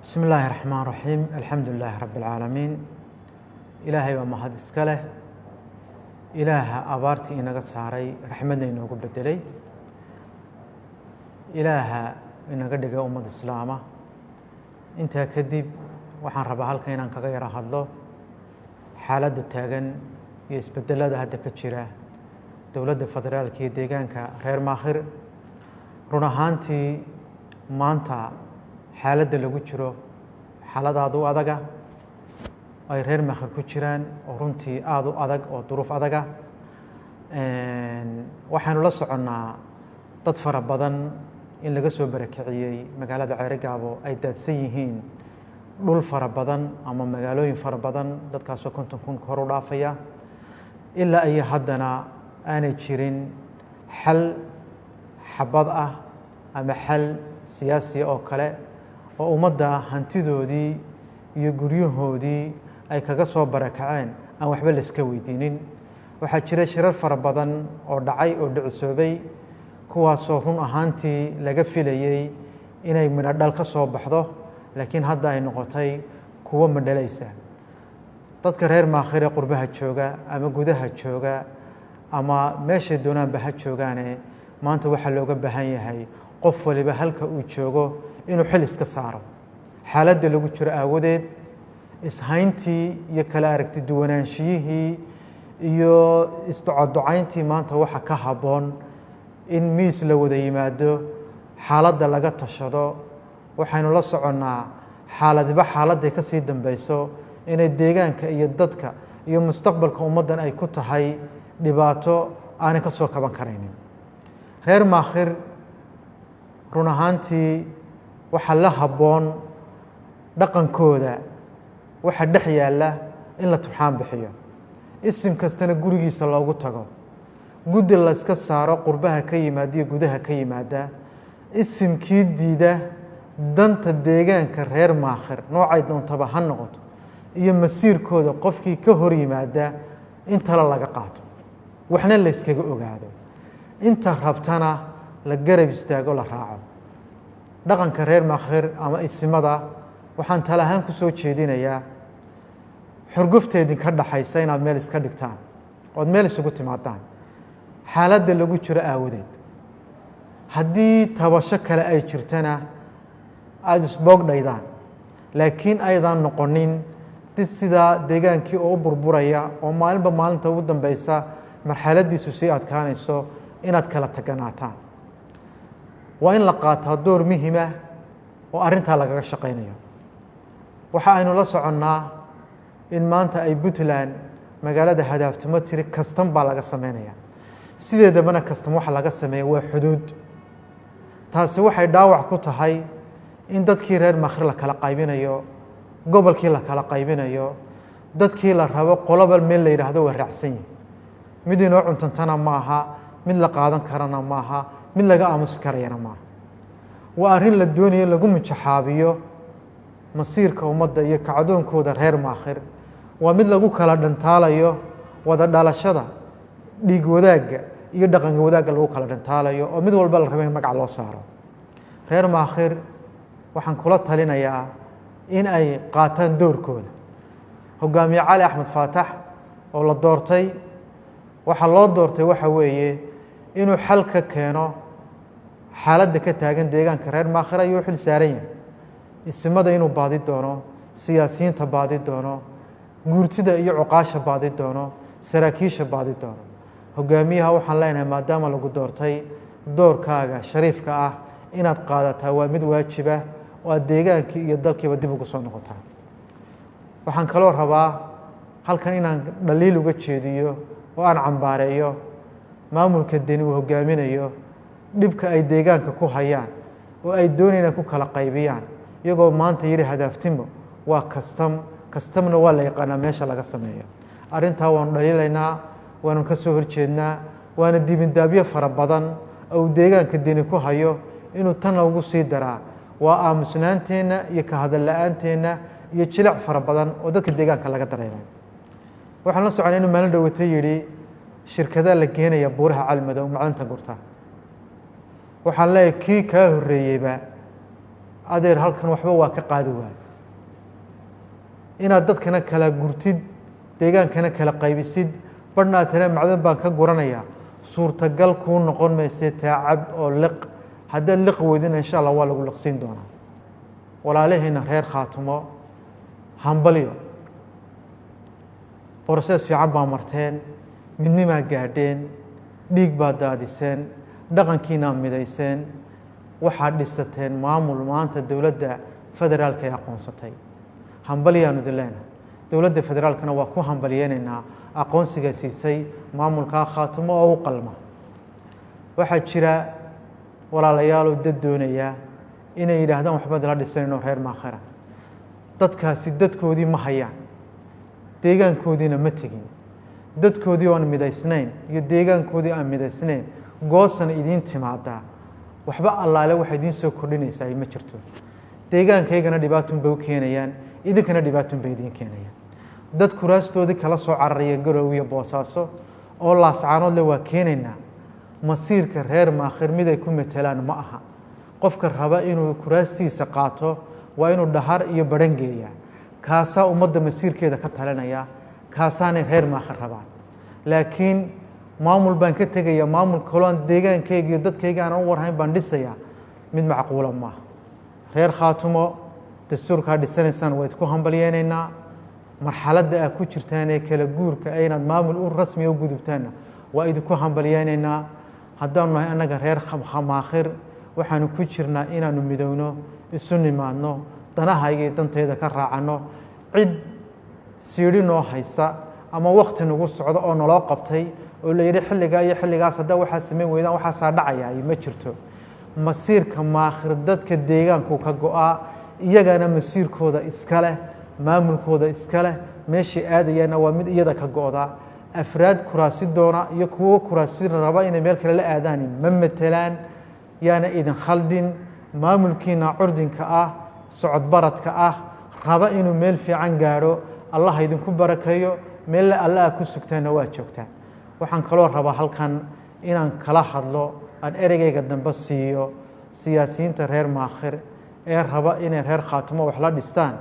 بسم الله الرحمن الرحيم الحمد لله رب العالمين إلهي ومهد إسكاله إله أبارتي إنك ساري رحمنا إنه بدلي إله إنك دقا أمة إسلامة أنت كذب وحن ربها لك إنك غير هذا حالة التاجن يسبدل هذا كتيرة دولة فدرال كي دقان كغير ماخر رونهانتي مانتا xaaladda lagu jiro xaalad aad u adaga ay reer maakhir ku jiraan oo runtii aad u adag oo duruuf adaga waxaanu la soconnaa dad fara badan in laga soo barakiciyey magaalada Ceerigaabo ay daadsan yihiin dhul fara badan ama magaalooyin fara badan dadkaasoo 50,000 kor u dhaafaya ilaa ay haddana aanay jirin xal xabad ah ama xal siyaasi oo kale oo ummadda hantidoodii iyo guryahoodii ay kaga soo barakaceen aan waxba la iska weydiinin waxaa jira shirar fara badan oo dhacay oo dhicisoobay kuwaasoo run ahaantii laga filayay inay midho dhal ka soo baxdo laakiin hadda ay noqotay kuwo madhalaysa dadka reer maakhir ee qurbaha jooga ama gudaha jooga ama meeshay doonaanba ha joogaane maanta waxaa looga baahan yahay qof waliba halka uu joogo inuu xil iska saaro xaaladda lagu jiro aawadeed ishayntii iyo kala aragti duwanaanshiyihii iyo isducaducayntii maanta waxa ka habboon in miis la wada yimaado xaaladda laga tashado waxaynu la soconnaa xaaladiba xaaladday ka sii dambayso inay deegaanka iyo dadka iyo mustaqbalka ummaddan ay ku tahay dhibaato aanay ka soo kaban karaynin reer maakhir run ahaantii waxa la habboon dhaqankooda waxa dhex yaalla in la turxaan bixiyo isim kastana gurigiisa loogu tago guddi la iska saaro qurbaha ka yimaada iyo gudaha ka yimaada isimkii diida danta deegaanka reer maakhir noocay doontaba ha noqoto iyo masiirkooda qofkii ka hor yimaada in tala laga qaato waxna la iskaga ogaado inta rabtana la garab istaago la raaco dhaqanka reer maakhir ama isimada waxaan tala ahaan ku soo jeedinayaa xurgufteedin ka dhaxaysa inaad meel iska dhigtaan ood meel isugu timaadaan xaaladda lagu jiro aawadeed haddii tabasho kale ay jirtana aada isboogdhaydaan laakiin aydan noqonin did sidaa deegaankii oo u burburaya oo maalinba maalinta ugu dambaysa marxaladdiisu sii adkaanayso inaad kala taganaataan waa in la qaataa door muhiim ah oo arrintaa lagaga shaqaynayo waxa aynu la soconnaa in maanta ay Puntland magaalada hadaaftimo tiri kastan baa laga sameynaya sideedabana kastan waxa laga sameeyo waa xuduud taasi waxay dhaawac ku tahay in dadkii reer maakhir la kala qaybinayo gobolkii la kala qaybinayo dadkii la rabo qoloba meel la yiraahdo waa raacsan yihiin mid inoo cuntantana maaha mid la qaadan karana maaha mid laga aamusi karayana maaha waa arrin la doonayo lagu mujaxaabiyo masiirka ummadda iyo kacdoonkooda reer maakhir waa mid lagu kala dhantaalayo wada dhalashada dhiig wadaagga iyo dhaqanka wadaagga lagu kala dhantaalayo oo mid walba la rabo in magac loo saaro reer maakhir waxaan kula talinayaa in ay qaataan doorkooda hogaamiye cali axmed faatax oo la doortay waxa loo doortay waxa weeye inuu xal ka keeno xaaladda ka taagan deegaanka reer maakhir ayuu xil saaran yahay isimada inuu baadi doono siyaasiyiinta baadi doono guurtida iyo cuqaasha baadi doono saraakiisha baadi doono hogaamiyaha waxaan leenahay maadaama lagu doortay doorkaaga shariifka ah inaad qaadataa waa mid waajiba oo aad deegaankii iyo dalkiiba dib ugu soo noqotaa waxaan kaloo rabaa halkan inaan dhaliil uga jeediyo oo aan cambaareeyo maamulka deni uu hogaaminayo dhibka ay deegaanka ku hayaan oo ay doonayaan ku kala qaybiyaan iyagoo maanta yiri hadaaftimo waa kastamna waa la yaqaanaa meesha laga sameeyo arrintaa waanu dhaliilaynaa waanu ka soo horjeednaa waana dibindaabyo fara badan oo deegaanka deni ku hayo inuu tan ugu sii daraa waa aamusnaanteenna iyo ka hadal la'aanteenna iyo jilic fara badan oo dadka deegaanka laga dareemay waxaan la soconay inuu maalin dhawata yidhi shirkadaha la geenaya buuraha calmadow macdanta gurta waxaan leeyahay kii kaa horreeyeyba adeer halkan waxba waa ka qaadi waay inaad dadkana kala gurtid deegaankana kala qaybisid barhnaa tana macdan baan ka guranayaa suurtagal kuu noqon maysee taacab oo liq haddaad liqi weydina insha allah waa lagu liqsiin doonaa walaalaheena reer khaatumo hambalyo brosees fiican baa marteen midnimaa gaadheen dhiig baa daadiseen dhaqankiinaa midayseen waxaad dhisateen maamul maanta dowladda federaalka ay aqoonsatay hambalyaanu idin leenahay dowladda federaalkana waa ku hambalyeynaynaa aqoonsiga siisay maamulkaa khaatumo oo u qalma waxaa jira walaalayaaloo dad doonaya inay yidhaahdaan waxba la dhisanayno reer maakhira dadkaasi dadkoodii ma hayaan deegaankoodiina ma tegin dadkoodii oan midaysnayn iyo deegaankoodii aan midaysnayn goosana idiin timaadaa waxba allaale waxa idiin soo kordhinaysaa ma jirto deegaankaygana dhibaatun bay u keenayaan idinkana dhibaatun bay idiin keenayaan dad kuraastoodii kala soo cararaya garow iyo boosaaso oo laascaanoodle waa keenaynaa masiirka reer maakhir mid ay ku matelaan ma aha qofka raba inuu kuraastiisa qaato waa inuu dhahar iyo badhan geeyaa kaasaa ummadda masiirkeeda ka talinaya kaasaanay reer maakhir rabaan laakiin maamul baan ka tegaya maamul kaloon deegaankayga iyo dadkayga aanan u warhayn baan dhisayaa mid macquula maaha reer khaatumo dastuurkaa dhisanaysaan waa idku hambalyeynaynaa marxaladda aad ku jirtaan ee kala guurka inaad maamul u rasmiya u gudubtaanna waa idinku hambalyeynaynaa haddaanu nahay annaga reer maakhir waxaanu ku jirnaa inaanu midowno isu nimaadno danahayga iyo dantayda ka raacanno cid siidhi noo haysa ama wakti nagu socdo oo naloo qabtay oo la yidhi xilligaa iyo xilligaas haddaa waxaad samayn weydaan waxaasaa dhacaya ma jirto masiirka maakhir dadka deegaanku ka go-aa iyagana masiirkooda iska leh maamulkooda iska leh meeshay aadayaana waa mid iyada ka go-da afraad kuraasi doona iyo kuwo kuraasi raba inay meel kale la aadaan ma matelaan yaana idin khaldin maamulkiina curdinka ah socod baradka ah raba inuu meel fiican gaadho allah idinku barakeeyo meel alla aad ku sugtaanna waa joogtaan waxaan kaloo rabaa halkan inaan kala hadlo aan ereygayga dambe siiyo siyaasiyiinta reer maakhir ee raba inay reer khaatumo wax la dhistaan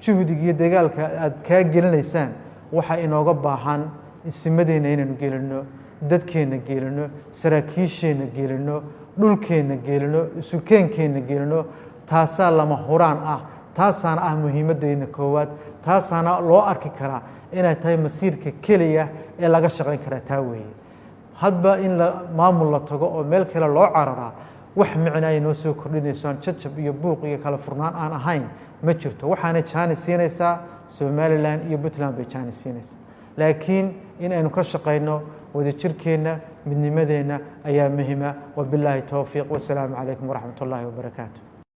juhdiga iyo dagaalka aad kaa gelinaysaan waxaa inooga baahan isimadeenna inaynu gelino dadkeenna gelino saraakiisheenna gelino dhulkeenna gelino isukeenkeenna gelino taasaa lama huraan ah taasaana ah muhiimaddeena koowaad taasaana loo arki karaa inay tahay masiirka keliya ee laga shaqayn karaa taa weeye hadba in maamul la tago oo meel kale loo cararaa wax micna ay noo soo kordhinayso aan jajab iyo buuq iyo kala furnaan aan ahayn ma jirto waxaanay jaani siinaysaa somalilan iyo puntland bay jaani siinaysaa laakiin in aynu ka shaqayno wadajirkeenna midnimadeenna ayaa muhima wabilaahi towfiiq wasalaamu calaykum waraxmat ullaahi wabarakaatu